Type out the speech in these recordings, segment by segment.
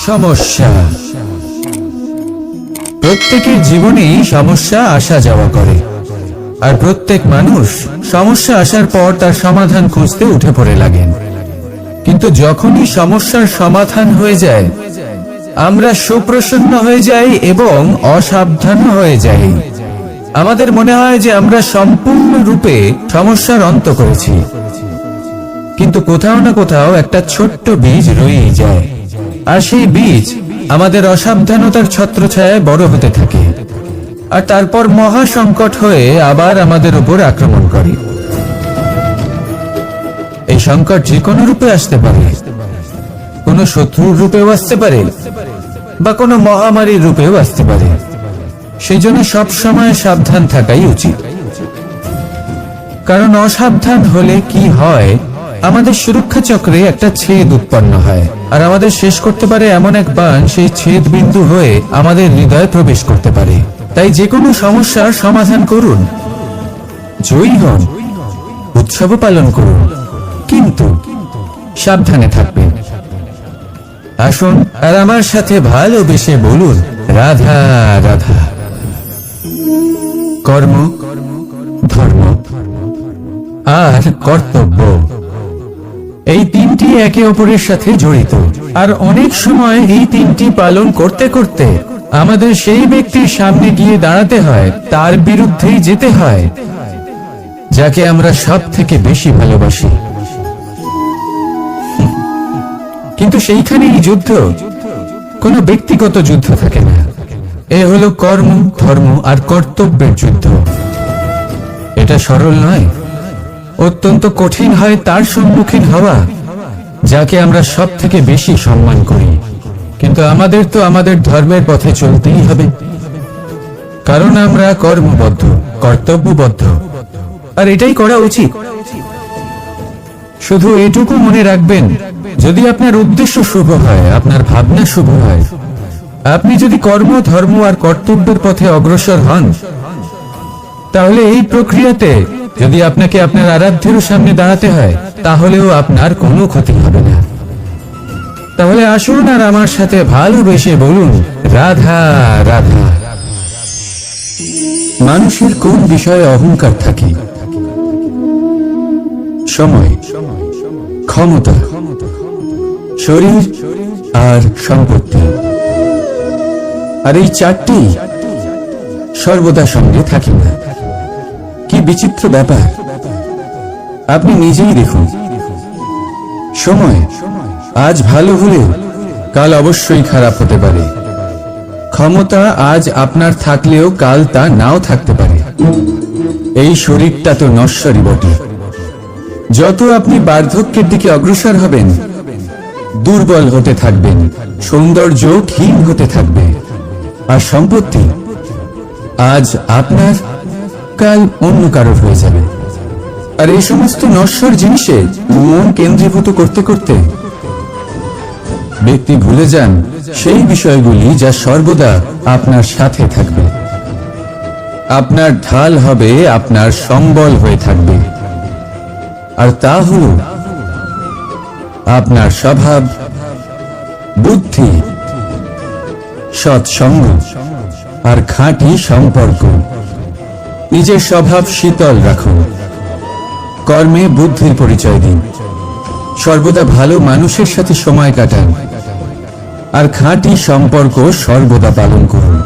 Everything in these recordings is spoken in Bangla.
সমস্যা। প্রত্যেকের জীবনেই সমস্যা আসা যাওয়া করে, আর প্রত্যেক মানুষ সমস্যা আসার পর তার সমাধান খুঁজতে উঠে পড়ে লাগেন। কিন্তু যখনই সমস্যার সমাধান হয়ে যায়, আমরা সুপ্রসন্ন হয়ে যাই এবং অসাবধান হয়ে যাই। আমাদের মনে হয় যে আমরা সম্পূর্ণরূপে সমস্যার অন্ত করেছি, কিন্তু কোথাও না কোথাও একটা ছোট্ট বীজ রয়েই যায়, আর সেই বীজ আমাদের অসাবধানতার ছত্রছায়ায় বড় হতে থাকে, আর তারপর মহা সংকট হয়ে আবার আমাদের উপর আক্রমণ করে। এই সংকট যে কোনো রূপে আসতে পারে, কোনো শত্রুর রূপেও আসতে পারে, বা কোনো মহামারীর রূপেও আসতে পারে। সেই জন্য সবসময় সাবধান থাকাই উচিত, কারণ অসাবধান হলে কি হয়, আমাদের সুরক্ষা চক্রে একটা ছেদ উৎপন্ন হয়, আর আমাদের শেষ করতে পারে এমন এক বাণ সেই ছেদ বিন্দু হয়ে আমাদের হৃদয়ে প্রবেশ করতে পারে। তাই যে কোনো সমস্যার সমাধান করুন, জয়ী হন, উৎসব পালন করুন, কিন্তু সাবধানে থাকবেন। আসুন আর আমার সাথে ভালোবেসে বলুন, রাধা রাধা। কর্ম, ধর্ম আর কর্তব্য, এই তিনটি একে অপরের সাথে জড়িত, আর অনেক সময় এই তিনটি পালন করতে করতে আমাদের সেই ব্যক্তির সামনে গিয়ে দাঁড়াতে হয়, তার বিরুদ্ধেই যেতে হয়, যাকে আমরা সব থেকে বেশি ভালোবাসি। কিন্তু সেইখানেই যুদ্ধ, কোনো ব্যক্তিগত যুদ্ধ থাকে না। এ হলো কর্ম, ধর্ম আর কর্তব্যের যুদ্ধ। এটা সরল নয়, অত্যন্ত কঠিন হয় তার সম্মুখীন হওয়া যাকে আমরা সব থেকে বেশি সম্মান করি। কিন্তু আমাদের তো আমাদের ধর্মের পথে চলতেই হবে, কারণ আমরা কর্মবদ্ধ, কর্তব্যবদ্ধ, আর এটাই করা উচিত। শুধু এটুকু মনে রাখবেন, যদি আপনার উদ্দেশ্য শুভ হয়, আপনার ভাবনা শুভ হয়, আপনি যদি কর্ম, ধর্ম আর কর্তব্যের পথে অগ্রসর হন, তাহলে এই প্রক্রিয়াতে যদি আপনাকে আপনার আরাধ্যের সামনে দাঁড়াতে হয়, তাহলেও আপনার কোনো ক্ষতি হবে না। তাহলে আসুন আর আমার সাথে ভালোবেসে বলুন, রাধা রাধা। মানুষের কোন বিষয়ে অহংকার থাকে? সময়, ক্ষমতা, শরীর আর সম্পত্তি। আর এই চারটি সর্বদা সঙ্গে থাকে না। কি বিচিত্র ব্যাপার! আপনি নিজেই দেখুন, সময় আজ ভালো হলে কাল অবশ্যই খারাপ হতে পারে। ক্ষমতা আজ আপনার থাকলেও কাল তা নাও থাকতে পারে। এই শরীরটা তো নশ্বরই বটে। যত আপনি বার্ধক্যের দিকে অগ্রসর হবেন, দুর্বল হতে থাকবেন, সৌন্দর্য ক্ষীণ হতে থাকবে। আর সম্পত্তি আজ আপনার, কাল অন্য কারোর হয়ে যাবে। আর এই সমস্ত নশ্বর জিনিসে মন কেন্দ্রীভূত করতে করতে ব্যক্তি ভুলে যান সেই বিষয়গুলি যা সর্বদা আপনার সাথে থাকবে, আপনার ঢাল হবে, আপনার সম্বল হয়ে থাকবে। আর তা হল আপনার স্বভাব, বুদ্ধি, সৎসঙ্গ আর খাঁটি সম্পর্ক। নিজের স্বভাব শীতল রাখুন, কর্মে বুদ্ধির পরিচয় দিন, সর্বদা ভালো মানুষের সাথে সময় কাটান, আর খাঁটি সম্পর্ক সর্বদা পালন করুন।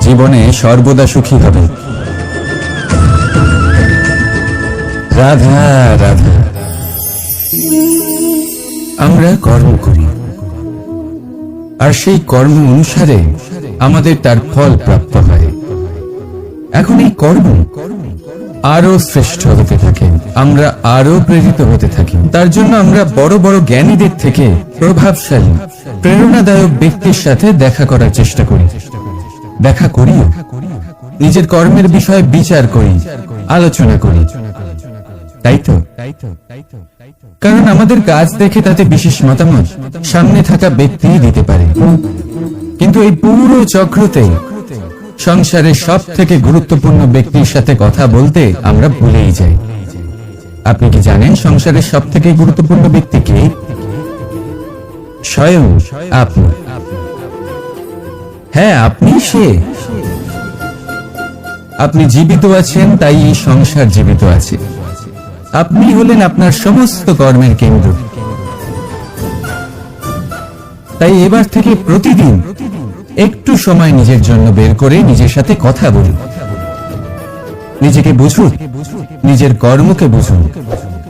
জীবনে সর্বদা সুখী হবে। রাধা রাধা। আমরা কর্ম করি, আর সেই কর্ম অনুসারে আমাদের তার ফল প্রাপ্ত হয়। এখন এই কর্ম আরো শ্রেষ্ঠ হতে থাকে, আমরা আরো প্রেরিত হতে থাকি। তার জন্য আমরা বড় বড় জ্ঞানীদের থেকে প্রভাবশালী, প্রেরণাদায়ক ব্যক্তির সাথে দেখা করার চেষ্টা করি, দেখা করিও। নিজের কর্মের বিষয়ে বিচার করি, আলোচনা করি, তাই তো? কারণ আমাদের কাজ দেখে তাতে বিশেষ মতামত সামনে থাকা ব্যক্তি দিতে পারে। কিন্তু এই পুরো চক্রতে সংসারের সব থেকে গুরুত্বপূর্ণ ব্যক্তির সাথে কথা বলতে আমরা ভুলেই যাই। আপনি কি জানেন সংসারের সব থেকে গুরুত্বপূর্ণ ব্যক্তি কে? স্বয়ং আপনি। হ্যাঁ, আপনি সে। আপনি জীবিত আছেন, তাই এই সংসার জীবিত আছে। আপনি হলেন আপনার সমস্ত কর্মের কেন্দ্র। তাই এবার থেকে প্রতিদিন একটু সময় নিজের জন্য বের করে নিজের সাথে কথা বলুন। নিজেকে বুঝুন, নিজের কর্মকে বুঝুন।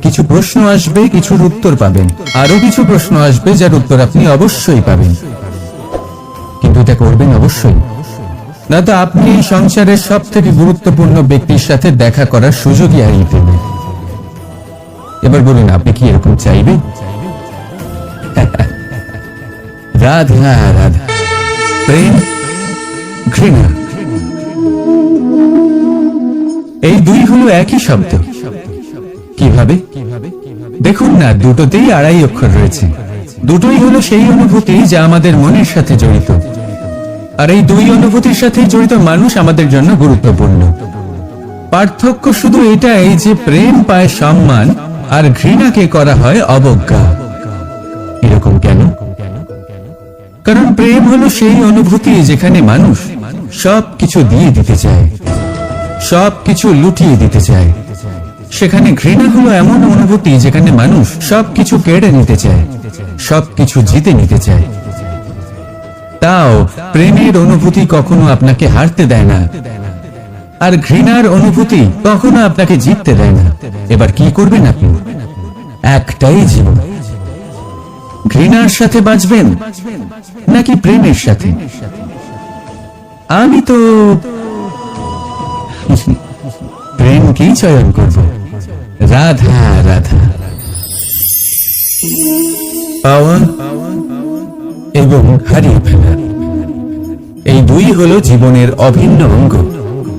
কিছু প্রশ্ন আসবে, কিছুর উত্তর পাবেন। আরো কিছু প্রশ্ন আসবে যার উত্তর আপনি অবশ্যই পাবেন, কিন্তু এটা করবেন অবশ্যই, না তো আপনি এই সংসারের সব থেকে গুরুত্বপূর্ণ ব্যক্তির সাথে দেখা করার সুযোগই হারিয়ে ফেলবেন। এবার বলুন, আপনি কি এরকম চাইবেন? রাধা রাধা, প্রেম, ঘৃণা, এই দুই হলো একই শব্দ। কিভাবে? দেখুন না, দুটোতেই আড়াই অক্ষর রয়েছে। দুটোই হলো সেই অনুভূতি যা আমাদের মনের সাথে জড়িত। আর এই দুই অনুভূতির সাথে জড়িত মানুষ আমাদের জন্য গুরুত্বপূর্ণ। পার্থক্য শুধু এটাই যে প্রেম পায় সম্মান আর ঘৃণাকে করা হয় অবজ্ঞা। এরকম কেন? কারণ প্রেম হলো সেই অনুভূতি যেখানে মানুষ সবকিছু দিয়ে দিতে চায়, সবকিছু লুটিয়ে দিতে চায়। সেখানে ঘৃণা হলো এমন অনুভূতি যেখানে মানুষ সবকিছু কেড়ে নিতে চায়, সবকিছু জিতে নিতে চায়। তাও প্রেমের অনুভূতি কখনো আপনাকে হারতে দেয় না, আর ঘৃণার অনুভূতি কখনো আপনাকে জিততে দেয় না। এবার কি করবেন আপনি? একটাই জীবন। ঘৃণার সাথে বাঁচবেন নাকি প্রেমের সাথে? আমি তো প্রেমকেই চয়ন করব। রাধা রাধা। পাওয়া এবং হারিয়ে ফেলা, এই দুই হলো জীবনের অভিন্ন অঙ্গ।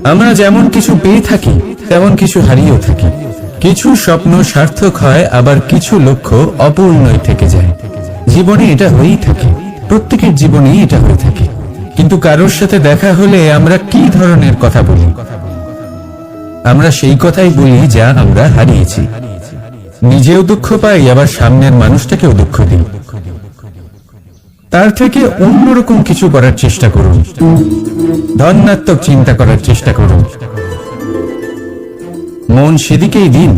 আমরা যেমন কিছু পেয়ে থাকি, তেমন কিছু হারিয়েও থাকি। কিছু স্বপ্ন সার্থক হয়, আবার কিছু লক্ষ্য অপূর্ণই থেকে যায়। জীবনে এটা হয়েই থাকে, প্রত্যেকের জীবনেই এটা হয়ে থাকে। কিন্তু কারোর সাথে দেখা হলে আমরা কি ধরনের কথা বলি? আমরা সেই কথাই বলি যা আমরা হারিয়েছি। নিজেও দুঃখ পাই, আবার সামনের মানুষটাকেও দুঃখ দিই। তার থেকে অন্যরকম কিছু করার চেষ্টা করুন, ধনাত্মক চিন্তা করার চেষ্টা করুন। মন সেদিকেই দিন।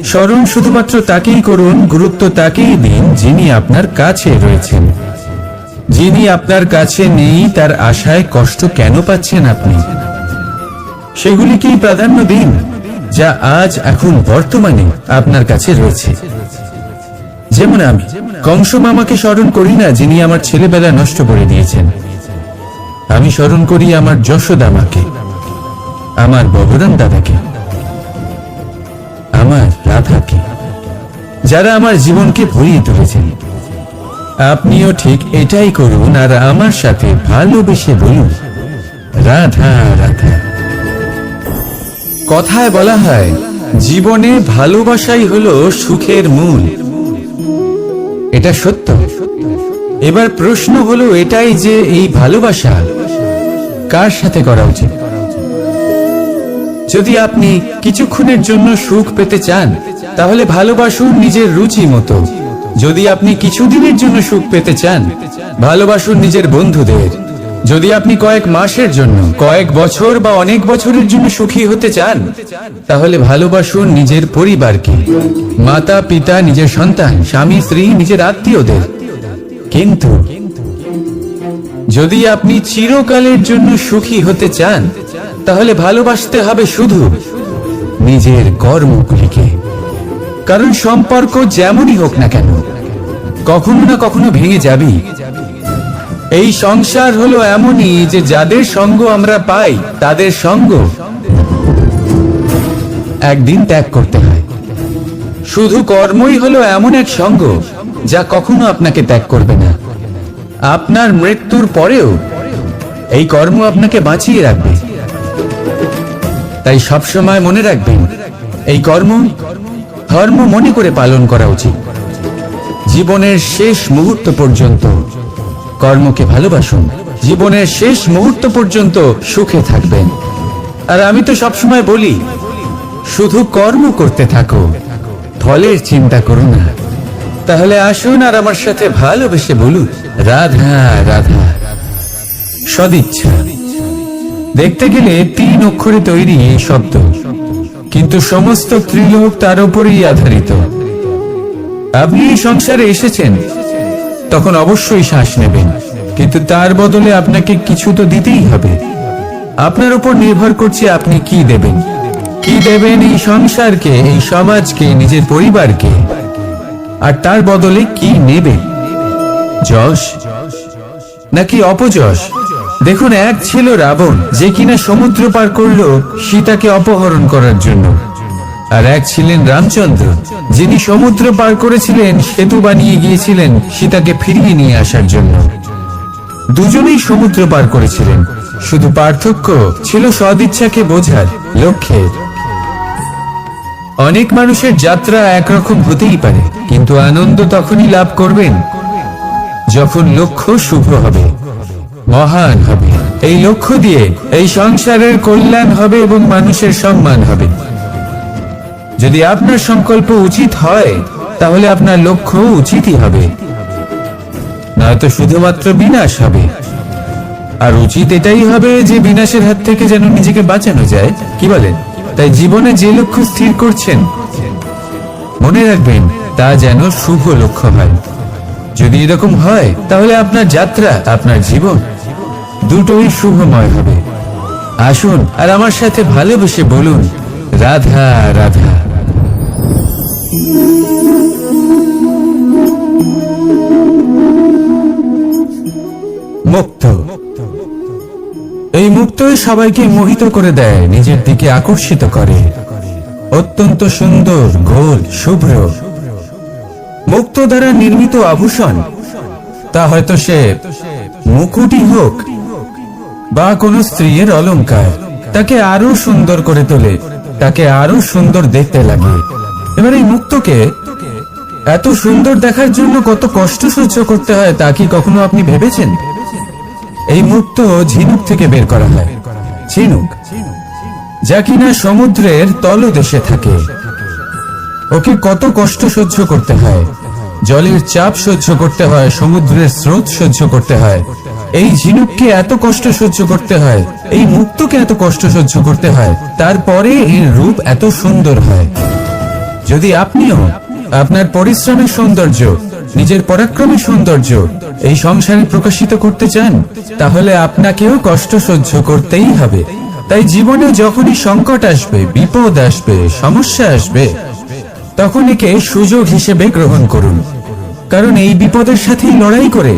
স্মরণ শুধুমাত্র তাকেই করুন, গুরুত্ব তাকেই দিন যিনি আপনার কাছে রয়েছেন। যিনি আপনার কাছে নেই তার আশায় কষ্ট কেন পাচ্ছেন আপনি? সেগুলিকেই প্রাধান্য দিন যা আজ এখন বর্তমানে আপনার কাছে রয়েছে। যেমন আমি কংস মামাকে স্মরণ করি না, যিনি আমার ছেলেবেলা নষ্ট করে দিয়েছেন। আমি স্মরণ করি আমার যশোদা মাকে, আমার ববরাম দাদাকে, আমার রাধাকে, যারা আমার জীবনকে ভরিয়ে তুলেছেন। আপনিও ঠিক এটাই করুন, আর আমার সাথে ভালোবেসে বলুন, রাধা রাধা। কথায় বলা হয়, জীবনে ভালোবাসাই হলো সুখের মূল। এটা সত্য। এবার প্রশ্ন হলো এটাই যে এই ভালোবাসা কার সাথে করা উচিত? যদি আপনি কিছুক্ষণের জন্য সুখ পেতে চান, তাহলে ভালোবাসুন নিজের রুচি মতো। যদি আপনি কিছুদিনের জন্য সুখ পেতে চান, ভালোবাসুন নিজের বন্ধুদের। যদি আপনি কয়েক মাসের জন্য, কয়েক বছর বা অনেক বছরের জন্য সুখী হতে চান, তাহলে ভালোবাসুন নিজের পরিবারকে, মাতা পিতা, নিজের সন্তান, স্বামী স্ত্রী, নিজের আত্মীয়দের। কিন্তু যদি আপনি চিরকালের জন্য সুখী হতে চান, তাহলে ভালোবাসতে হবে শুধু নিজের কর্মগুলিকে। কারণ সম্পর্ক যেমনই হোক না কেন, কখনো না কখনো ভেঙে যাবেই। এই সংসার হলো এমনই যে যাদের সঙ্গ আমরা পাই, তাদের সঙ্গ একদিন ত্যাগ করতে হয়। শুধু কর্মই হলো এমন এক সঙ্গ যা কখনো আপনাকে ত্যাগ করবে না। আপনার মৃত্যুর পরেও এই কর্ম আপনাকে বাঁচিয়ে রাখবে। তাই সবসময় মনে রাখবেন, এই কর্ম ধর্ম মনে করে পালন করা উচিত। জীবনের শেষ মুহূর্ত পর্যন্ত কর্মকে ভালোবাসুন। জীবনের শেষ মুহূর্ত পর্যন্ত সুখে থাকবেন। আর আমি তো সবসময় বলি, শুধু কর্ম করতে থাকো, ফলের চিন্তা করো না। তাহলে আসুন আর আমার সাথে ভালোবেসে বলুন, রাধা রাধা। সদিচ্ছা দেখতে গেলে 3 অক্ষরে তৈরি এই শব্দ, কিন্তু সমস্ত ত্রিলোক তার উপরেই আধারিত। আপনি এই সংসারে এসেছেন, তখন অবশ্যই শ্বাস নেবেন, কিন্তু তার বদলে আপনাকে কিছু তো দিতেই হবে। আপনার উপর নির্ভর করছে আপনি কি দেবেন। কি দেবেন এই সংসারকে, এই সমাজকে, নিজের পরিবারকে, আর তার বদলে কি নেবেন? যশ নাকি অপযশ? দেখুন, এক ছিল রাবণ, যে কিনা সমুদ্র পার করলো সীতাকে অপহরণ করার জন্য, আর এক ছিলেন রামচন্দ্র, যিনি সমুদ্র পার করেছিলেন, সেতু বানিয়ে গিয়েছিলেন সীতাকে ফিরিয়ে নিয়ে আসার জন্য। দুজনেই সমুদ্র পার করেছিলেন, শুধু পার্থক্য ছিল সদিচ্ছাকে বোঝার লক্ষ্যের। অনেক মানুষের যাত্রা একরকম হতেই পারে, কিন্তু আনন্দ তখনই লাভ করবেন যখন লক্ষ্য শুভ হবে, মহান হবে। এই লক্ষ্য দিয়ে এই সংসারের কল্যাণ হবে এবং মানুষের সম্মান হবে। যদি আপনার সংকল্প উচিত হয়, তাহলে আপনার লক্ষ্য উচিতই হবে, নয়তো শুধুমাত্র বিনাশ হবে। আর উচিত এটাই হবে যে বিনাশের হাত থেকে যেন নিজেকে বাঁচানো যায়, কি বলেন? তাই জীবনে যে লক্ষ্য স্থির করছেন, মনে রাখবেন তা যেন শুভ লক্ষ্য হয়। যদি এরকম হয়, তাহলে আপনার যাত্রা, আপনার জীবন দুটোই শুভময় হবে। আসুন আর আমার সাথে ভালোবেসে বলুন, রাধা রাধা। মুক্ত, এই মুক্তই সবাইকে মোহিত করে দেয়, নিজের দিকে আকর্ষিত করে। অত্যন্ত সুন্দর, গোল, শুভ্র। মুক্ত দ্বারা নির্মিত আভূষণ, তা হয়তো সে মুকুটই হোক বা কোনো স্ত্রীর অলংকার, তাকে আরো সুন্দর করে তোলে, তাকে আরো সুন্দর দেখতে লাগে। এবার এই মুক্তকে এত সুন্দর দেখার জন্য কত কষ্ট সহ্য করতে হয়, তা কি কখনো আপনি ভেবেছেন? এই মুক্ত ঝিনুক থেকে বের করা হয়। ঝিনুক যা কিনা সমুদ্রের তলদেশে থাকে, ওকে কত কষ্ট সহ্য করতে হয়, জলের চাপ সহ্য করতে হয়, সমুদ্রের স্রোত সহ্য করতে হয়। এই ঝিনুককে এত কষ্ট সহ্য করতে হয়, এই মুক্তকে এত কষ্ট সহ্য করতে হয়, তারপরে এর রূপ এত সুন্দর হয়। যদি আপনিও আপনার পরিশ্রমের সৌন্দর্য, নিজের পরাক্রমের সৌন্দর্য এই সংসারে প্রকাশিত করতে চান, তাহলে আপনাকেও কষ্ট সহ্য করতেই হবে। তাই জীবনে যখনই সংকট আসবে, বিপদ আসবে, সমস্যা আসবে, তখন একে সুযোগ হিসেবে গ্রহণ করুন, কারণ এই বিপদের সাথে লড়াই করে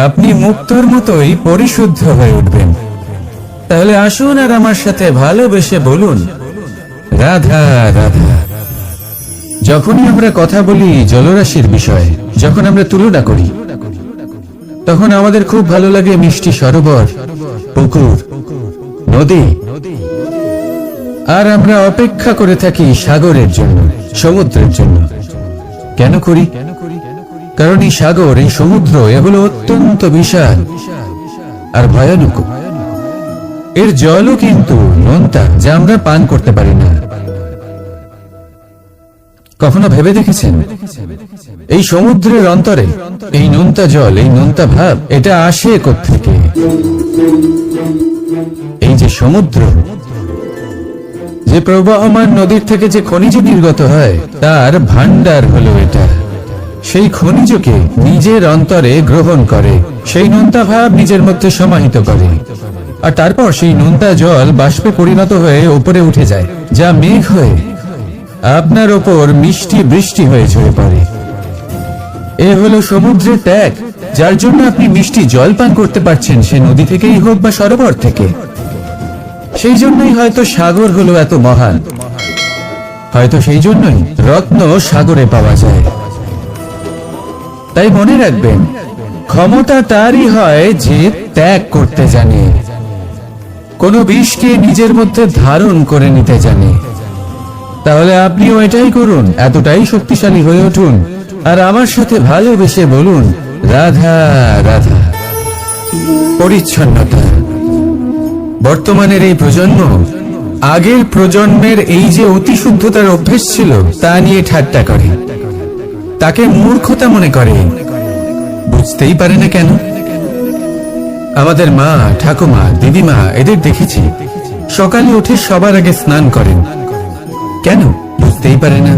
আপনি মুক্তর মতোই পরিশুদ্ধ হয়ে উঠবেন। তাহলে আসুন আর আমার সাথে ভালোবেসে বলুন, রাধা রাধা। যখনই আমরা কথা বলি জলরাশির বিষয়ে, যখন আমরা তুলনা করি, তখন আমাদের খুব ভালো লাগে মিষ্টি সরোবর, পুকুর, নদী, আর আমরা অপেক্ষা করে থাকি সাগরের জন্য, সমুদ্রের জন্য। কেন করি? কারণ এই সাগর, এই সমুদ্র, এগুলো অত্যন্ত বিশাল আর ভয়ানক। এর জলও কিন্তু নোনতা, যা আমরা পান করতে পারি না। কখনো ভেবে দেখেছেন এই সমুদ্রের অন্তরে এই নোনতা জল, এই নোনতা ভাব, এটা আসে কোত্থেকে? এই যে সমুদ্র, যে প্রবাহমান নদীর থেকে যে খনিজ নির্গত হয়, তার ভান্ডার হলো এটা। সেই খনিজকে নিজের অন্তরে গ্রহণ করে, সেই নোনতা ভাব নিজের মধ্যে সমাহিত করে, আর তারপর সেই নোনতা জল বাষ্পে পরিণত হয়ে উপরে উঠে যায়, যা মেঘ হয়ে আপনার ওপর মিষ্টি বৃষ্টি হয়ে ঝরে পড়ে। এ হলো সমুদ্রের ত্যাগ, যার জন্য আপনি মিষ্টি জল পান করতে পারছেন, সে নদী থেকেই হোক বা সরোবর থেকে। সেই জন্যই হয়তো সাগর হলো এত মহান, হয়তো সেই জন্যই রত্ন সাগরে পাওয়া যায়। তাই মনে রাখবেন, ক্ষমতা তারই হয় যে ত্যাগ করতে জানে, কোনো বিষকে নিজের মধ্যে ধারণ করে নিতে জানে। তাহলে আপনিও এটাই করুন, এতটাই শক্তিশালী হয়ে উঠুন, আর আমার সাথে ভালোবেসে বলুন, রাধা রাধা। পরিচ্ছন্নতা। বর্তমানের এই প্রজন্ম আগের প্রজন্মের এই যে অতি শুদ্ধতার অভ্যেস ছিল, তা নিয়ে ঠাট্টা করে। তাকে মূর্খতা মনে করে। বুঝতেই পারে না কেন। আমাদের মা, ঠাকুমা, দিদিমা এদের দেখেছি সকালে উঠে সবার আগে স্নান করেন। কেন? বুঝতেই পারে না।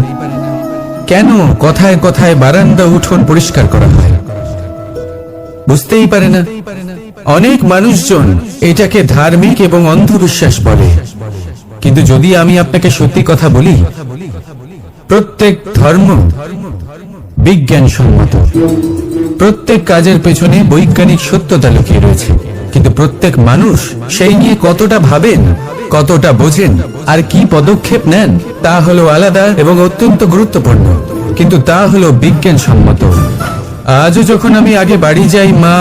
কেন কথায় কথায় বারান্দা উঠোন পরিষ্কার করা হয়? বুঝতেই পারে না। অনেক মানুষজন এটাকে ধার্মিক এবং অন্ধবিশ্বাস বলে, কিন্তু যদি আমি আপনাকে সত্যি কথা বলি, প্রত্যেক ধর্ম বিজ্ঞানসম্মত। প্রত্যেক কাজের পেছনে বৈজ্ঞানিক সত্যতা লুকিয়ে রয়েছে, কিন্তু প্রত্যেক মানুষ সেই নিয়ে কতটা ভাবেন, কতটা বোঝেন আর কি পদক্ষেপ নেন তা হলো আলাদা এবং অত্যন্ত গুরুত্বপূর্ণ, কিন্তু তা হলো বিজ্ঞানসম্মত। আজও যখন আমি আগে বাড়ি যাই, মা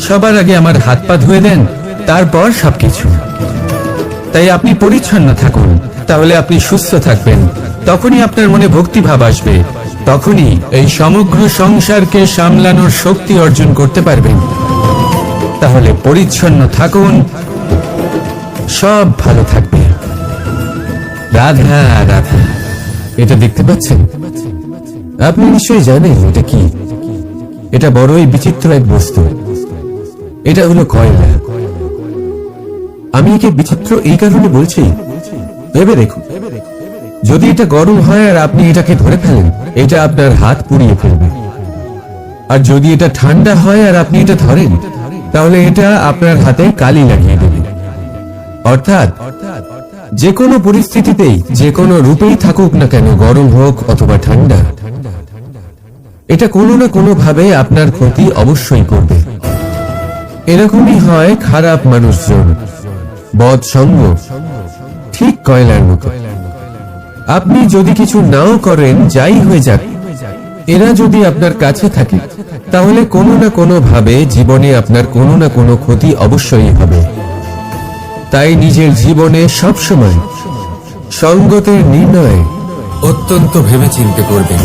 সবার আগে আমার হাত পা ধুয়ে দেন, তারপর সবকিছু। তাই আপনি পরিচ্ছন্ন থাকুন, তাহলে আপনি সুস্থ থাকবেন। তখনই আপনার মনে ভক্তিভাব আসবে, তখনই এই সমগ্র সংসারকে সামলানোর শক্তি অর্জন করতে পারবেন। তাহলে পরিচ্ছন্ন থাকুন, সব ভালো থাকবে। রাধা রাধা। এটা দেখতে পাচ্ছেন? আপনি নিশ্চয়ই জানেন এটা কি। এটা বড়ই বিচিত্র এক বস্তু। এটা হলো কয়লা। আমি একে বিচিত্র এই কারণে বলছি, ভেবে দেখুন, যদি এটা গরম হয় আর আপনি এটাকে ধরে ফেলেন, এটা আপনার হাত পুড়িয়ে ফেলবে। আর যদি এটা ঠান্ডা হয় আর আপনি এটা ধরেন, তাহলে এটা আপনার হাতে কালি লাগিয়ে দেবে। অর্থাৎ যে কোনো পরিস্থিতিতেই, যে কোনো রূপেই থাকুক না কেন, গরম হোক অথবা ঠান্ডা, এটা কোনো না কোনো ভাবে আপনার ক্ষতি অবশ্যই করবে। এরকমই হয় খারাপ মানুষজন, বদ সঙ্গ, ঠিক কয়লার মতো। আপনি যদি কিছু নাও করেন, যাই হয়ে যাক, এরা যদি আপনার কাছে থাকে, তাহলে কোনো না কোনো ভাবে জীবনে আপনার কোনো না কোনো ক্ষতি অবশ্যই হবে। তাই নিজের জীবনে সবসময় সঙ্গতের নির্ণয় অত্যন্ত ভেবেচিন্তে করবেন।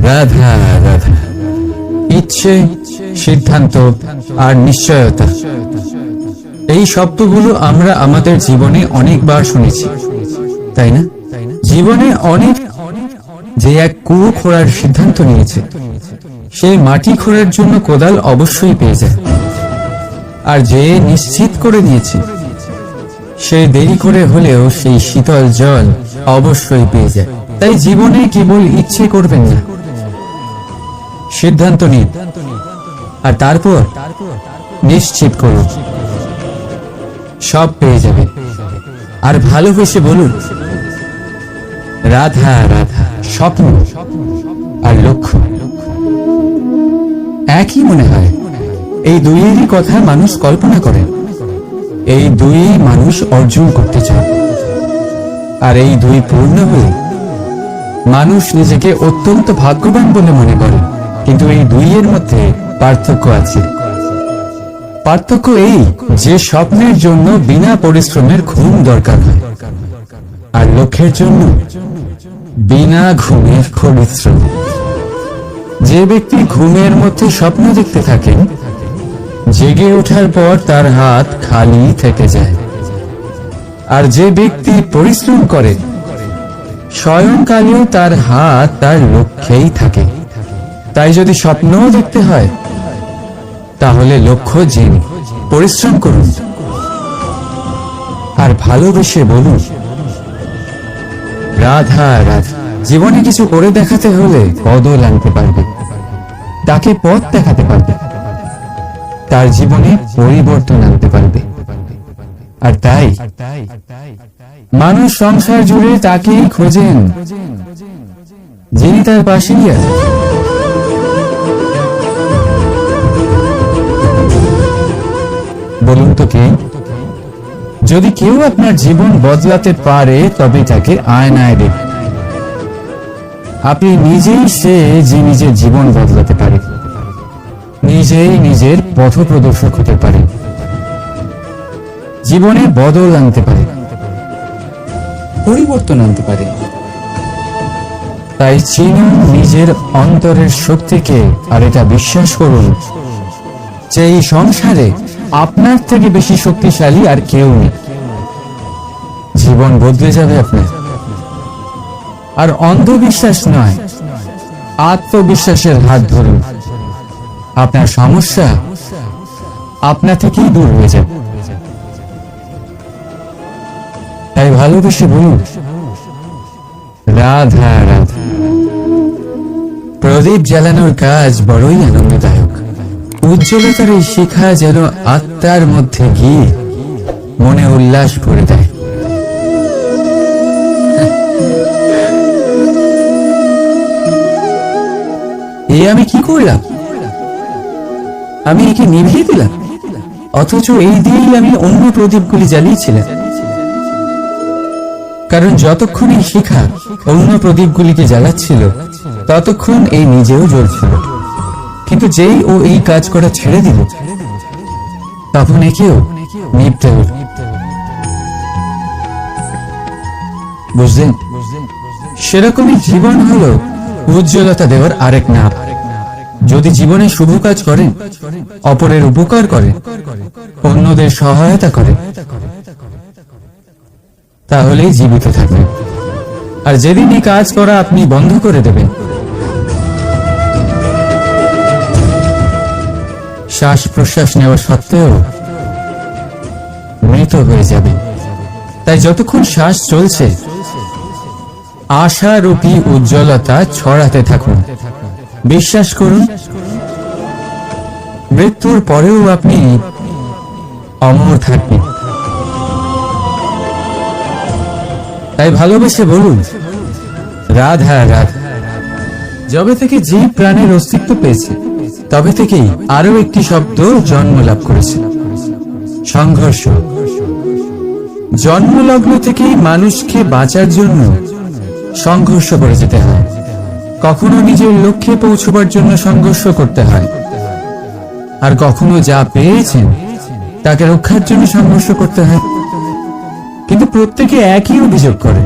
রাধা রাধা। ইচ্ছে, সিদ্ধান্ত আর নিশ্চয়তা, এই শব্দগুলো আমরা আমাদের জীবনে অনেকবার শুনেছি, তাই না? জীবনে অনেক যে এক কুয়ো খোঁড়ার সিদ্ধান্ত নিয়েছে, সে মাটি খোঁড়ার জন্য কোদাল অবশ্যই পেয়ে যায়। আর যে নিশ্চিত করে নিয়েছে, সে দেরি করে হলেও সেই শীতল জল অবশ্যই পেয়ে যায়। তাই জীবনে কেবল ইচ্ছে করবেন না, সিদ্ধান্ত নিন আর তারপর নিশ্চিত করুন, সব পেয়ে যাবেন। আর ভালোবেসে বলুন, রাধা রাধা। স্বপ্ন আর লক্ষ্য একই মনে হয়। এই দুইয়েরই কথা মানুষ কল্পনা করেন, এই দুই মানুষ অর্জন করতে চান। আর এই দুই পূর্ণ হয়ে মানুষ নিজেকে অত্যন্ত ভাগ্যবান বলে মনে করে। কিন্তু এই দুইয়ের মধ্যে পার্থক্য আছে। পার্থক্য এই যে স্বপ্নের জন্য বিনা পরিশ্রমের ঘুম দরকার হয়, আর লক্ষ্যের জন্য বিনা ঘুমের পরিশ্রম। যে ব্যক্তি ঘুমের মধ্যে স্বপ্ন দেখতে থাকেন, জেগে ওঠার পর তার হাত খালি থেকে যায়। আর যে ব্যক্তি পরিশ্রম করে, স্বয়ংকালেও তার হাত তার লক্ষ্যেই থাকে। তাই যদি স্বপ্নও দেখতে হয়, তাহলে লক্ষ্য জেনে পরিশ্রম করুন আর ভালোবেসে বলুন, রাধা রাধা। জীবনে কিছু করে দেখাতে হলে বদল আনতে পারবে, তাকে পথ দেখাতে পারবে, তার জীবনে পরিবর্তন আনতে পারবে। আর তাই মানুষ সংসার জুড়ে তাকেই খোঁজেন, যিনি তার পাশেই আছেন। বলুন তো কে? যদি কেউ আপনার জীবন বদলাতে পারে, তবে তাকে আয়নায় দেখুন। আপনি নিজেই সে যে নিজের জীবন বদলাতে পারে, নিজেই নিজের পথ প্রদর্শক হতে পারে, জীবনে বদল আনতে পারে, পরিবর্তন আনতে পারে। তাই চিনুন নিজের অন্তরের শক্তিকে, আর এটা বিশ্বাস করুন যে এই সংসারে আপনার থেকে বেশি শক্তিশালী আর কেউ নেই। জীবন বদলে যাবে আপনার। আর অন্ধবিশ্বাস নয়, আত্মবিশ্বাসের হাত ধরুন। আপনার সমস্যা আপনা থেকেই দূর হয়ে যাবে। তাই ভালোবেসে বলুন, রাধা রাধা। প্রদীপ জ্বালানোর কাজ বড়ই আনন্দদায়ক। উজ্জ্বলতার এই শিখা যেন আত্মার মধ্যে গিয়ে মনে উল্লাস ভরে দেয়। আমি কি করলাম? আমি একে নিভিয়ে দিলাম, অথচ এই দিয়েই আমি অন্য প্রদীপগুলি জ্বালিয়েছিলাম। কারণ যতক্ষণ এই শিখা অন্য প্রদীপগুলিকে জ্বালাচ্ছিল, ততক্ষণ এই নিজেও জ্বলছিল। কিন্তু যেই ও এই কাজ করা ছেড়ে দিল, তখন একেও নিভতে হল। বুঝলেন? সেরকমই জীবন হলো উজ্জ্বলতা দেওয়ার আরেক নাম। যদি জীবনে শুভ কাজ করেন, অপরের উপকার করেন, অন্যদের সহায়তা করেন, তাহলেই জীবিত থাকবেন। আর যেদিন এই কাজ করা আপনি বন্ধ করে দেবেন, শ্বাস প্রশ্বাস নেওয়া সত্ত্বেও মৃত হয়ে যাবেন। তাই যতক্ষণ শ্বাস চলছে, আশারূপী উজ্জ্বলতা ছড়াতে থাকুন। বিশ্বাস করুন, মৃত্যুর পরেও আপনি অমর থাকবেন। তাই ভালোবেসে বলুন, রাধা রাধা। যবে থেকে জীব প্রাণের অস্তিত্ব পেয়েছে, তবে থেকেই আরো একটি শব্দ জন্ম লাভ করেছে, সংঘর্ষ। জন্মলগ্ন থেকেই মানুষকে বাঁচার জন্য সংঘর্ষ করে যেতে হয়। কখনো নিজের লক্ষ্যে পৌঁছবার জন্য সংঘর্ষ করতে হয়, আর কখনো যা পেয়েছেন তাকে রক্ষার জন্য সংঘর্ষ করতে হয়। কিন্তু প্রত্যেকে একই অভিযোগ করে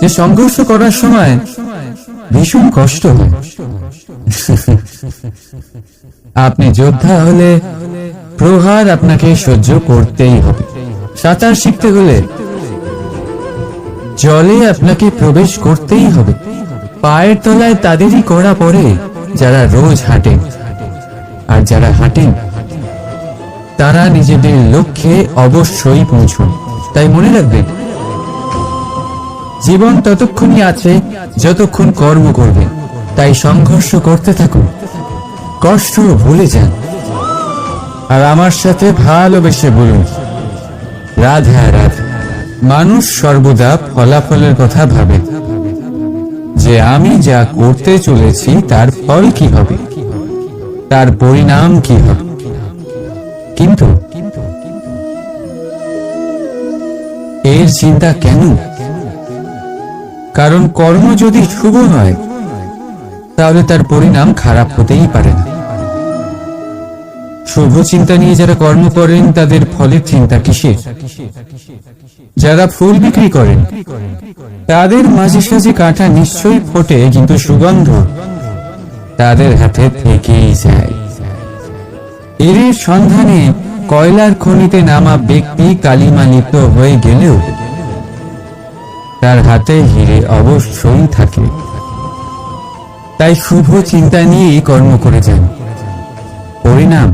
যে সংঘর্ষ করার সময় ভীষণ কষ্ট হয়। আপনি যোদ্ধা হলে প্রহার আপনাকে সহ্য করতেই হবে। সাঁতার শিখতে হলে জলে আপনাকে প্রবেশ করতেই হবে। পায়ের তলায় তাদেরই কড়া পড়ে যারা রোজ হাঁটেন, আর যারা হাঁটেন তারা নিজেদের লক্ষ্যে অবশ্যই পৌঁছন। তাই মনে রাখবেন, জীবন ততক্ষণই আছে যতক্ষণ কর্ম করবেন। তাই সংঘর্ষ করতে থাকুন, কষ্ট ভুলে যান, আর আমার সাথে ভালোবেসে বলুন, রাধা রাধা। মানুষ সর্বদা ফলাফলের কথা ভাবে, যে আমি যা করতে চলেছি তার ফল কি হবে, তার পরিণাম কি হবে। কিন্তু এর চিন্তা কেন? কারণ কর্ম যদি শুভ হয়, তাহলে তার পরিণাম খারাপ হতেই পারে না। শুভ চিন্তা নিয়ে যারা কর্ম করেন, তাদের ফলের চিন্তা কিসের? যারা ফুল বিক্রি করেন, তাদের মাঝে সাঝে কাঁটা নিশ্চয়ই ফোটে, কিন্তু সুগন্ধ তাদের হাতে থেকেই যায়। এর সন্ধানে কয়লার খনিতে নামা ব্যক্তি কালিমা লিপ্ত হয়ে গেলেও তার হাতে হিরে অবশ্যই থাকে। তাই শুভ চিন্তা নিয়েই কর্ম করে যান, পরিণাম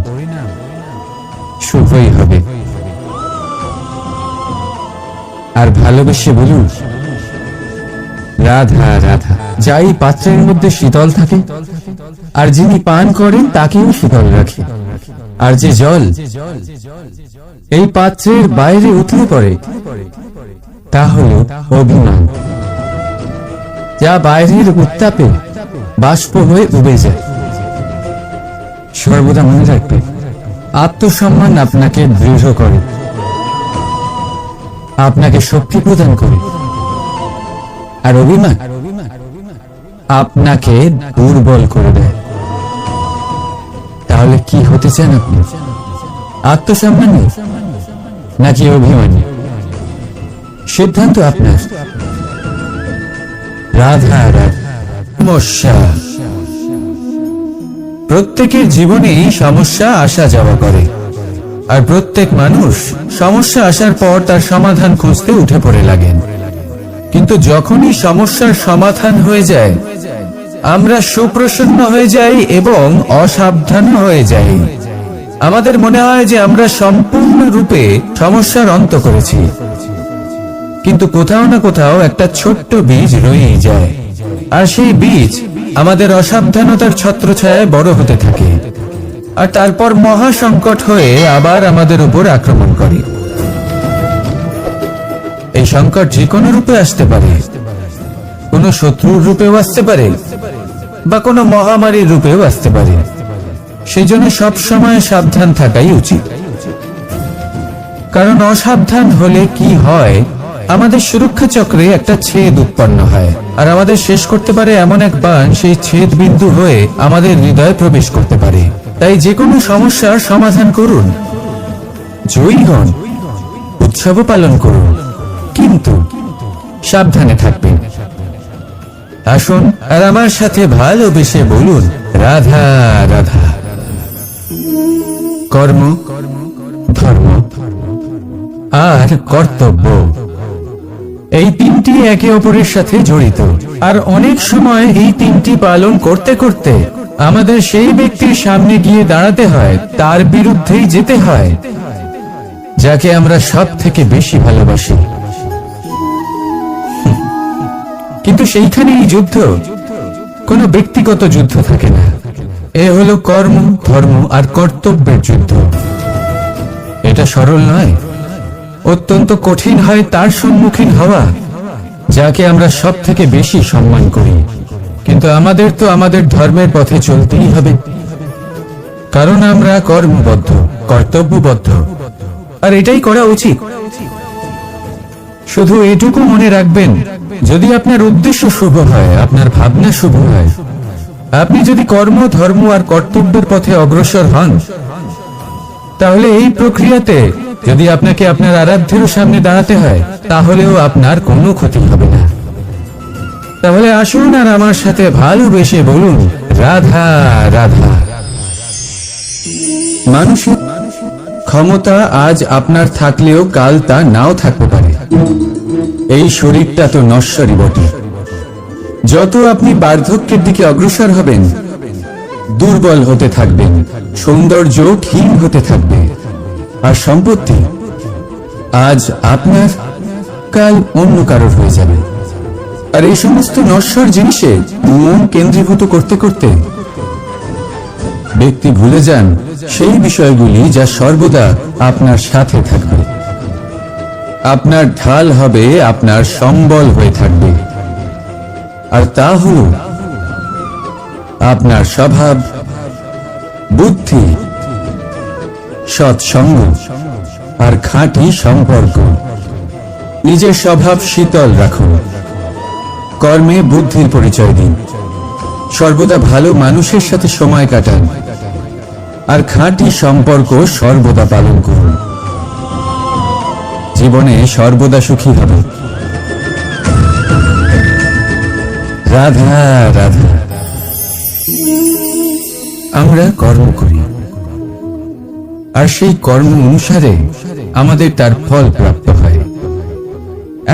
শুভই হবে। আর ভালোবেসে বলুন, রাধা রাধা। যাই পাত্রের মধ্যে শীতল থাকে, আর যিনি পান করেন তাকেও শীতল রাখে। আর যে জল এই পাত্রের বাইরে উঠলে পড়ে, তা হল অভিমান, যা বাইরের উত্তাপে বাষ্প হয়ে উবে যায়। সর্বদা মনে রাখবে, আত্মসম্মান আপনাকে দৃঢ় করে, আপনাকে শক্তি প্রদান করে, আর অভিমান আপনাকে দুর্বল করে দেয়। তাহলে কি হতে চান আপনি? আত্মসম্মানী নাকি অভিমানী? সিদ্ধান্ত আপনার। রাধা রাধা। সমস্যা। প্রত্যেকের জীবনেই সমস্যা আসা যাওয়া করে, আর প্রত্যেক মানুষ সমস্যা আসার পর তার সমাধান খুঁজতে উঠে পড়ে লাগেন। কিন্তু যখনই সমস্যার সমাধান হয়ে যায়, আমরা সুপ্রসন্ন হয়ে যাই এবং অসাবধান হয়ে যাই। আমাদের মনে হয় যে আমরা সম্পূর্ণরূপে সমস্যার অন্ত করেছি, কিন্তু কোথাও না কোথাও একটা ছোট্ট বীজ রয়েই যায়, আর সেই বীজ আমাদের অসাবধানতার ছত্রছায়ায় বড় হতে থাকে, আর তারপর মহা সংকট হয়ে আবার আমাদের উপর আক্রমণ করে। এই সংকট যে কোনো রূপে আসতে পারে, কোনো শত্রুর রূপেও আসতে পারে, বা কোনো মহামারীর রূপেও আসতে পারে। সেই জন্য সবসময় সাবধান থাকাই উচিত, কারণ অসাবধান হলে কি হয়, আমাদের সুরক্ষা চক্রে একটা ছেদ উৎপন্ন হয়, আর আমাদের শেষ করতে পারে এমন এক বাণ সেই ছেদ বিন্দু হয়ে আমাদের হৃদয়ে প্রবেশ করতে পারে। তাই যে কোনো সমস্যার সমাধান করুন, জয়ী হন, উৎসবও পালন করুন, কিন্তু সাবধানে থাকবেন। আসুন আর আমার সাথে ভালোবেসে বলুন, রাধা রাধা। কর্ম, ধর্ম আর কর্তব্য, এই তিনটি একে অপরের সাথে জড়িত, আর অনেক সময় এই তিনটি পালন করতে করতে আমাদের সেই ব্যক্তির সামনে গিয়ে দাঁড়াতে হয়, তার বিরুদ্ধেই যেতে হয়, যাকে আমরা সব থেকে বেশি ভালোবাসি। কিন্তু সেইখানেই যুদ্ধ, কোনো ব্যক্তিগত যুদ্ধ থাকে না। এ হলো কর্ম, ধর্ম আর কর্তব্যের যুদ্ধ। এটা সরল নয়, অত্যন্ত কঠিন হয় তার সম্মুখীন হওয়া যাকে আমরা সব থেকে বেশি সম্মান করি। কিন্তু আমাদের তো আমাদের ধর্মের পথে চলতেই হবে, কারণ আমরা কর্মবদ্ধ, কর্তব্যবদ্ধ, আর এটাই করা উচিত। শুধু এটুকু মনে রাখবেন, যদি আপনার উদ্দেশ্য শুভ হয়, আপনার ভাবনা শুভ হয়, আপনি যদি কর্ম, ধর্ম আর কর্তব্যের পথে অগ্রসর হন, তাহলে এই প্রক্রিয়াতে যদি আপনাকে আপনার আরাধ্যের সামনে দাঁড়াতে হয়, তাহলেও আপনার কোনো ক্ষতি হবে না। তাহলে আসুন আর আমার সাথে ভালোবেসে বলুন, রাধা রাধা। মানুষের ক্ষমতা আজ আপনার থাকলেও কাল তা নাও থাকতে পারে। এই শরীরটা তো নশ্বরই বটে। যত আপনি বার্ধক্যের দিকে অগ্রসর হবেন, দুর্বল হতে থাকবেন, সৌন্দর্য ক্ষীণ হতে থাকবে, আর সম্পত্তি আজ আপনার, কাল অন্য কারোর হয়ে যাবে। আর এই সমস্ত নশ্বর জিনিসে মন কেন্দ্রীভূত করতে করতে ব্যক্তি ভুলে যান সেই বিষয়গুলি যা সর্বদা আপনার সাথে থাকবে, আপনার ঢাল হবে, আপনার সম্বল হয়ে থাকবে। আর তা হল আপনার স্বভাব, বুদ্ধি, সৎসঙ্গ আর খাঁটি সম্পর্ক। নিজের স্বভাব শীতল রাখুন, কর্মে বুদ্ধির পরিচয় দিন, সর্বদা ভালো মানুষের সাথে সময় কাটান, আর খাঁটি সম্পর্ক সর্বদা পালন করুন। জীবনে সর্বদা সুখী হবে। রাধা রাধা। আমরা কর্ম করি, আর সেই কর্ম অনুসারে আমাদের তার ফল প্রাপ্ত হয়।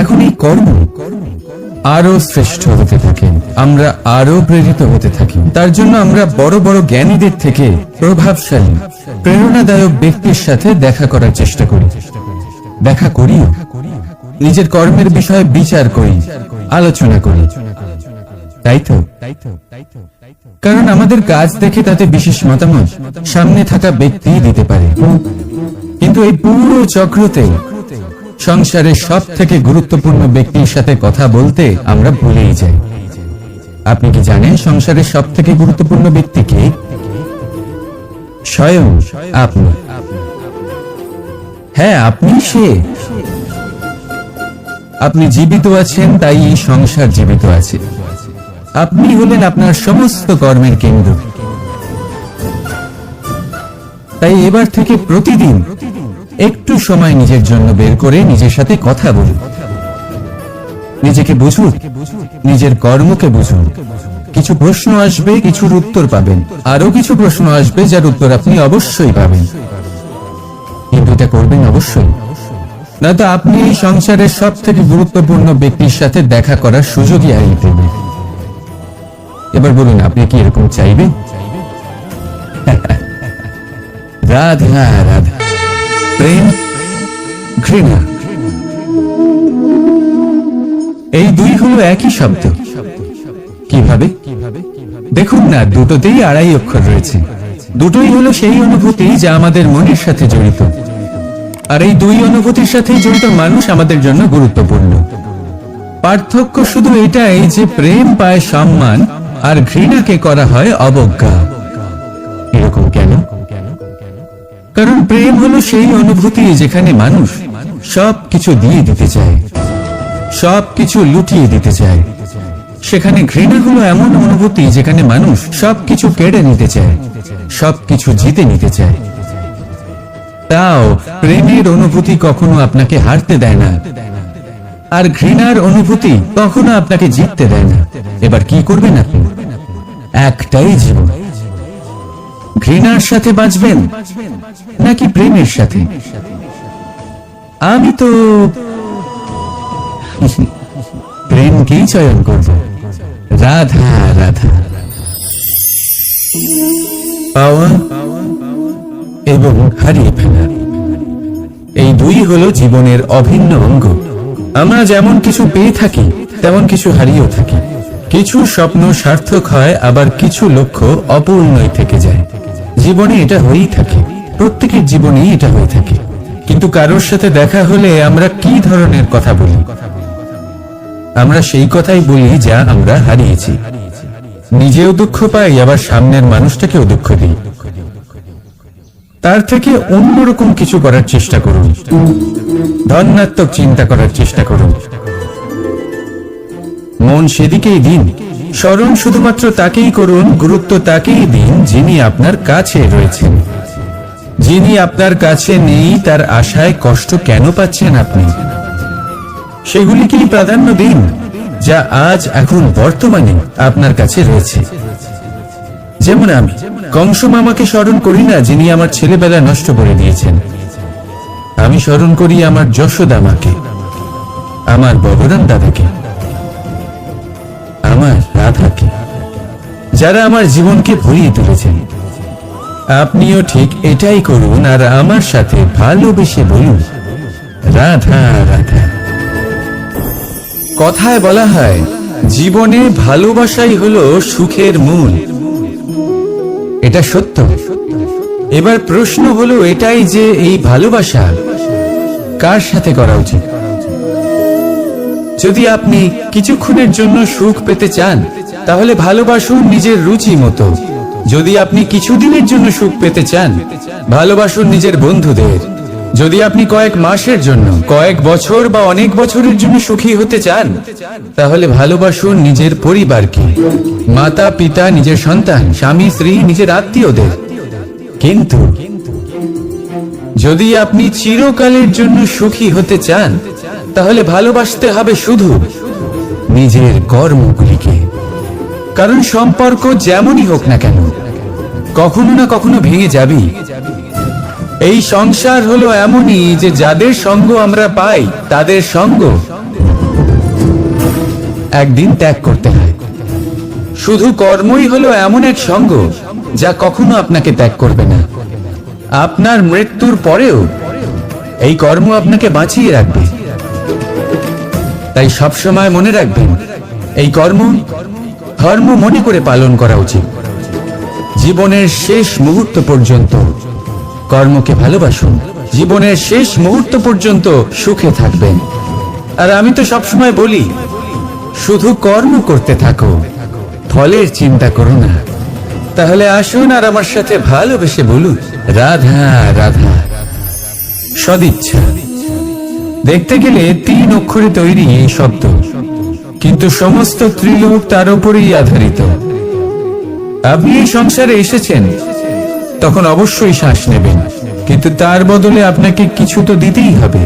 এখন এই কর্ম আরো শ্রেষ্ঠ হতে থাকে, আমরা আরো প্রেরিত হতে থাকি। তার জন্য আমরা বড় বড় জ্ঞানীদের থেকে প্রভাবশালী, প্রেরণাদায়ক ব্যক্তির সাথে দেখা করার চেষ্টা করি, দেখা করি, নিজের কর্মের বিষয়ে বিচার করি, আলোচনা করি। তাই তো, কারণ আমাদের কাজ দেখে তাতে বিশেষ মতামত সামনে থাকা ব্যক্তি দিতে পারে। কিন্তু এই পুরো চক্রতে সংসারের সব থেকে গুরুত্বপূর্ণ ব্যক্তির সাথে কথা বলতে আমরা ভুলেই যাই। আপনি কি জানেন সংসারের সব থেকে গুরুত্বপূর্ণ ব্যক্তি কে? স্বয়ং আপনি। হ্যাঁ, আপনি সে। আপনি জীবিত আছেন, তাই এই সংসার জীবিত আছে। আপনি হলেন আপনার সমস্ত কর্মের কেন্দ্র। তাই এবার থেকে প্রতিদিন একটু সময় নিজের জন্য বের করে নিজের সাথে কথা বলুন, নিজেকে বুঝুন, নিজের কর্মকে বুঝুন। কিছু প্রশ্ন আসবে, কিছুর উত্তর পাবেন, আরো কিছু প্রশ্ন আসবে যার উত্তর আপনি অবশ্যই পাবেন। কিন্তু এটা করবেন অবশ্যই নয়তো আপনি এই সংসারের সব থেকে গুরুত্বপূর্ণ ব্যক্তির সাথে দেখা করার সুযোগই হারিয়ে ফেলবেন। এবার বলুন, আপনি কি এরকম চাইবেন? রাধা রাধা, প্রেম, ঘৃণা, এই দুই হলো একই শব্দ। কিভাবে? দেখুন না, দুটোতেই আড়াই অক্ষর রয়েছে। দুটোই হলো সেই অনুভূতি যা আমাদের মনের সাথে জড়িত, আর এই দুই অনুভূতির সাথে জড়িত মানুষ আমাদের জন্য গুরুত্বপূর্ণ। পার্থক্য শুধু এটাই যে প্রেম পায় সম্মান আর ঘৃণাকে করা হয় অবজ্ঞা। এরকম কেন? কারণ প্রেম হলো সেই অনুভূতি যেখানে মানুষ সবকিছু দিয়ে দিতে চায়, সবকিছু লুটিয়ে দিতে চায়। সেখানে ঘৃণা হলো এমন অনুভূতি যেখানে মানুষ সবকিছু কেড়ে নিতে চায়, সবকিছু জিতে নিতে চায়। তাও প্রেমের অনুভূতি কখনো আপনাকে হারতে দেয় না, আর ঘৃণার অনুভূতি কখনো আপনাকে জিততে দেয় না। এবার কি করবেন আপনি? একটাই জীবন, ঘৃণার সাথে বাঁচবেন নাকি প্রেমের সাথে? আমি তো প্রেমকেই চয়ন করব। রাধা রাধা। পাওয়া এবং হারিয়ে ফেলা, এই দুই হলো জীবনের অভিন্ন অঙ্গ। আমরা যেমন কিছু পেয়ে থাকি তেমন কিছু হারিয়েও থাকি। কিছু স্বপ্ন সার্থক হয়, আবার কিছু লক্ষ্য অপূর্ণই থেকে যায়। জীবনে এটা হয়েই থাকে, প্রত্যেকের জীবনেই এটা হয়ে থাকে। কিন্তু কারোর সাথে দেখা হলে আমরা কি ধরনের কথা বলি? আমরা সেই কথাই বলি যা আমরা হারিয়েছি। নিজেও দুঃখ পাই, আবার সামনের মানুষটাকেও দুঃখ দিই। তার থেকে অন্যরকম কিছু করার চেষ্টা করুন, ধনাত্মক চিন্তা করার চেষ্টা করুন। মন সেদিকেই দিন, স্মরণ শুধুমাত্র তাকেই করুন, গুরুত্ব তাকেই দিন যিনি আপনার কাছে রয়েছেন। যিনি আপনার কাছে নেই তার আশায় কষ্ট কেন পাচ্ছেন আপনি? সেগুলিকেই প্রাধান্য দিন যা আজ এখন বর্তমানে আপনার কাছে রয়েছে। যেমন আমি কংস মামাকে স্মরণ করি না যিনি আমার ছেলেবেলা নষ্ট করে দিয়েছেন। আমি স্মরণ করি আমার যশোদা মাকে, আমার ববরাম দাদাকে, আমার রাধাকে, যারা আমার জীবনকে ভরিয়ে তুলেছেন। আপনিও ঠিক এটাই করুন, আর আমার সাথে ভালোবেসে বলুন রাধা রাধা। কথায় বলা হয় জীবনে ভালোবাসাই হলো সুখের মূল। এটা সত্য। এবার প্রশ্ন হলো এটাই যে এই ভালোবাসা কার সাথে করা উচিত? যদি আপনি কিছুক্ষণের জন্য সুখ পেতে চান তাহলে ভালোবাসুন নিজের রুচি মতো। যদি আপনি কিছুদিনের জন্য সুখ পেতে চান ভালোবাসুন নিজের বন্ধুদের। যদি আপনি কয়েক মাসের জন্য, কয়েক বছর বা অনেক বছরের জন্য সুখী হতে চান তাহলে ভালোবাসুন নিজের পরিবারকে, মাতা পিতা, নিজের সন্তান, স্বামী স্ত্রী, নিজের আত্মীয়দের। কিন্তু যদি আপনি চিরকালের জন্য সুখী হতে চান তাহলে ভালোবাসতে হবে শুধু নিজের কর্মগুলিকে। কারণ সম্পর্ক যেমনই হোক না কেন কখনো না কখনো ভেঙে যাবেই। এই সংসার হলো এমনই যে যাদের সঙ্গ আমরা পাই তাদের সঙ্গ একদিন ত্যাগ করতে হয়। শুধু কর্মই হলো এমন এক সঙ্গ যা কখনো আপনাকে ত্যাগ করবে না। আপনার মৃত্যুর পরেও এই কর্ম আপনাকে বাঁচিয়ে রাখবে। তাই সবসময় মনে রাখবেন এই কর্ম ধর্ম মনে করে পালন করা উচিত। জীবনের শেষ মুহূর্ত পর্যন্ত কর্মকে ভালোবাসুন, জীবনের শেষ মুহূর্ত পর্যন্ত সুখে থাকবেন। আর আমি তো সবসময় বলি শুধু কর্ম করতে থাকো, ফলের চিন্তা করো না। তাহলে আসুন আর আমার সাথে ভালোবেসে বলুন রাধা রাধা। সদিচ্ছা দেখতে গেলে 3 অক্ষরে তৈরি এই শব্দ, কিন্তু সমস্ত ত্রিলোক তার উপরেই আধারিত। আপনি এই সংসারে এসেছেন তখন অবশ্যই শ্বাস নেবেন, কিন্তু তার বদলে আপনাকে কিছু তো দিতেই হবে।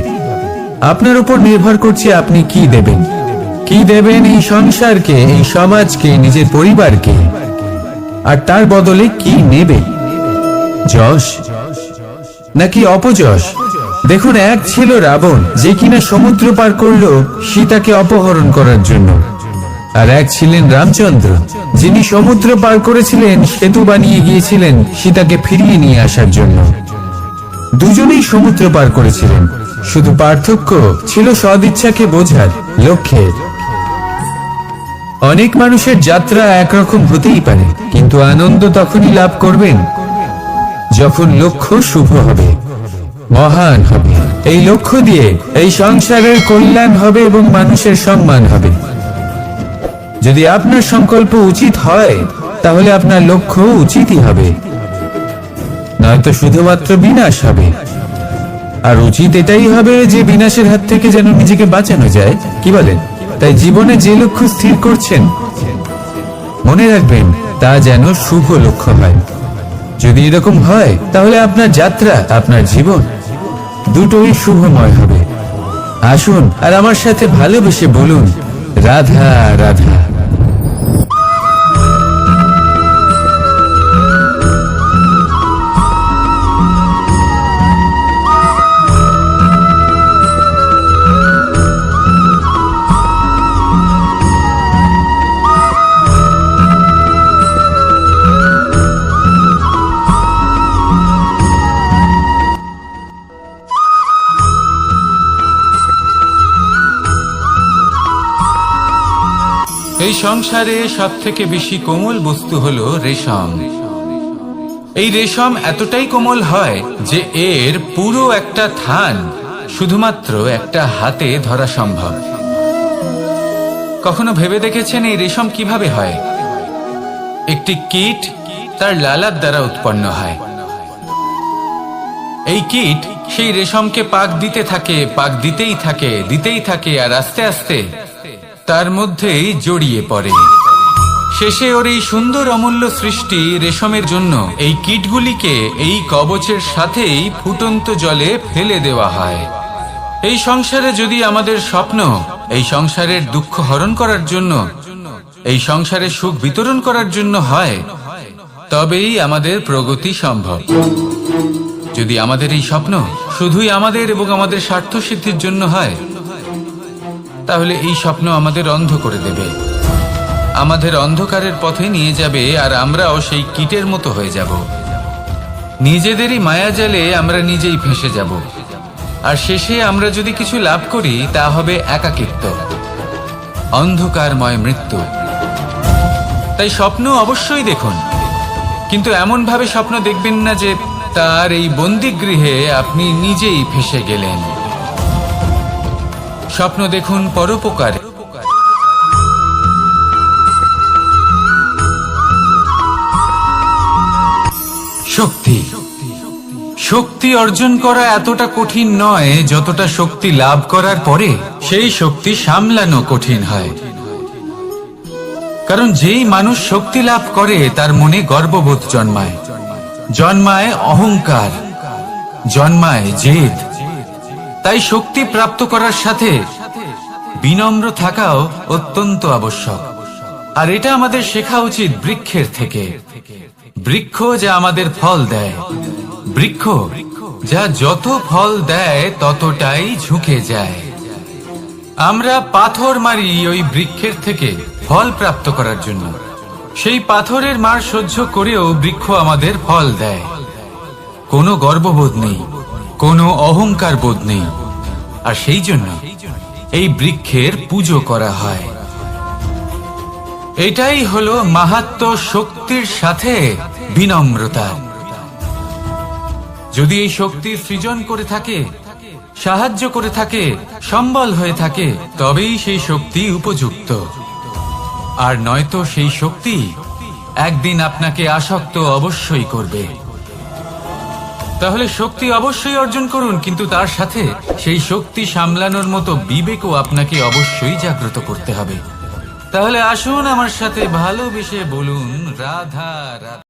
আপনার উপর নির্ভর করছে আপনি কি দেবেন। কি দেবেন এই সংসারকে, এই সমাজকে, নিজের পরিবারকে, আর তার বদলে কি নেবে? যশ নাকি অপযশ? দেখুন, এক ছিল রাবণ, যে কিনা সমুদ্র পার করলো সীতাকে অপহরণ করার জন্য। আর এক ছিলেন রামচন্দ্র, যিনি সমুদ্র পার করেছিলেন, সেতু বানিয়ে গিয়েছিলেন সীতাকে ফিরিয়ে নিয়ে আসার জন্য। দুজনেই সমুদ্র পার করেছিলেন, শুধু পার্থক্য ছিল সদিচ্ছাকে বোঝার লক্ষ্যের। অনেক মানুষের যাত্রা একরকম হতেই পারে, কিন্তু আনন্দ তখনই লাভ করবেন যখন লক্ষ্য শুভ হবে, মহান হবে। এই লক্ষ্য দিয়ে এই সংসারের কল্যাণ হবে এবং মানুষের সম্মান হবে। যদি আপনার সংকল্প উচিত হয়, তাহলে আপনার লক্ষ্য উচিতই হবে, নয়তো শুধুমাত্র বিনাশ হবে। আর উচিত এটাই হবে যে বিনাশের হাত থেকে যেন নিজেকে বাঁচানো যায়, কি বলেন? তাই জীবনে যে লক্ষ্য স্থির করছেন, মনে রাখবেন তা যেন শুভ লক্ষ্য হয়। যদি এরকম হয়, তাহলে আপনার যাত্রা, আপনার জীবন দুটোই শুভময় হবে। আসুন আর আমার সাথে ভালোবেসে বলুন, রাধা রাধা। এই সংসারে সব থেকে বেশি কোমল বস্তু হলো রেশম। এই রেশম এতটাই কোমল হয় যে এর পুরো একটা থান শুধুমাত্র একটা হাতে ধরা সম্ভব। কখনো ভেবে দেখেছেন এই রেশম কিভাবে হয়? একটি কীট তার লালার দ্বারা উৎপন্ন হয়। এই কীট সেই রেশমকে পাক দিতে থাকে, পাক দিতেই থাকে, আর আস্তে আস্তে তার মধ্যেই জড়িয়ে পড়ে। শেষে ওর এই সুন্দর অমূল্য সৃষ্টি রেশমের জন্য এই কীটগুলিকে এই কবচের সাথেই ফুটন্ত জলে ফেলে দেওয়া হয়। এই সংসারে যদি আমাদের স্বপ্ন এই সংসারের দুঃখ হরণ করার জন্য, এই সংসারে সুখ বিতরণ করার জন্য হয়, তবেই আমাদের প্রগতি সম্ভব। যদি আমাদের এই স্বপ্ন শুধুই আমাদের এবং আমাদের স্বার্থ সিদ্ধির জন্য হয়, তাহলে এই স্বপ্ন আমাদের অন্ধ করে দেবে, আমাদের অন্ধকারের পথে নিয়ে যাবে, আর আমরাও সেই কীটের মতো হয়ে যাব। নিজেদেরই মায়াজালে আমরা নিজেই ফেঁসে যাব, আর শেষে আমরা যদি কিছু লাভ করি, তা হবে একাকিত্ব, অন্ধকারময় মৃত্যু। তাই স্বপ্ন অবশ্যই দেখুন, কিন্তু এমন ভাবে স্বপ্ন দেখবেন না যে তার এই বন্দিগৃহে আপনি নিজেই ফেঁসে গেলেন। স্বপ্ন দেখুন পরোপকারে। শক্তি শক্তি অর্জন করা এতটা কঠিন নয় যতটা শক্তি লাভ করার পরে সেই শক্তি সামলানো কঠিন হয়। কারণ যেই মানুষ শক্তি লাভ করে তার মনে গর্ববোধ জন্মায়, জন্মায় অহংকার, জন্মায় জেদ। তাই শক্তি প্রাপ্ত করার সাথে বিনম্র থাকাও অত্যন্ত আবশ্যক। আর এটা আমাদের শেখা উচিত বৃক্ষের থেকে। বৃক্ষ যা আমাদের ফল দেয়, বৃক্ষ যা যত ফল দেয় ততটাই ঝুঁকে যায়। আমরা পাথর মারি ওই বৃক্ষের থেকে ফল প্রাপ্ত করার জন্য। সেই পাথরের মার সহ্য করেও বৃক্ষ আমাদের ফল দেয়। কোনো গর্ববোধ নেই, কোনো অহংকার বোধ নেই, আর সেই জন্য এই বৃক্ষের পুজো করা হয়। এটাই হলো মাহাত্ম্য শক্তির সাথে বিনম্রতা। যদি এই শক্তি সৃজন করে থাকে, সাহায্য করে থাকে, সম্বল হয়ে থাকে, তবেই সেই শক্তি উপযুক্ত। আর নয়তো সেই শক্তি একদিন আপনাকে আসক্ত অবশ্যই করবে। তাহলে শক্তি অবশ্যই অর্জন করুন, কিন্তু তার সাথে সেই শক্তি সামলানোর মতো বিবেকও আপনাকে অবশ্যই জাগ্রত করতে হবে। তাহলে আসুন আমার সাথে ভালোবেসে বলুন, রাধা রাধা।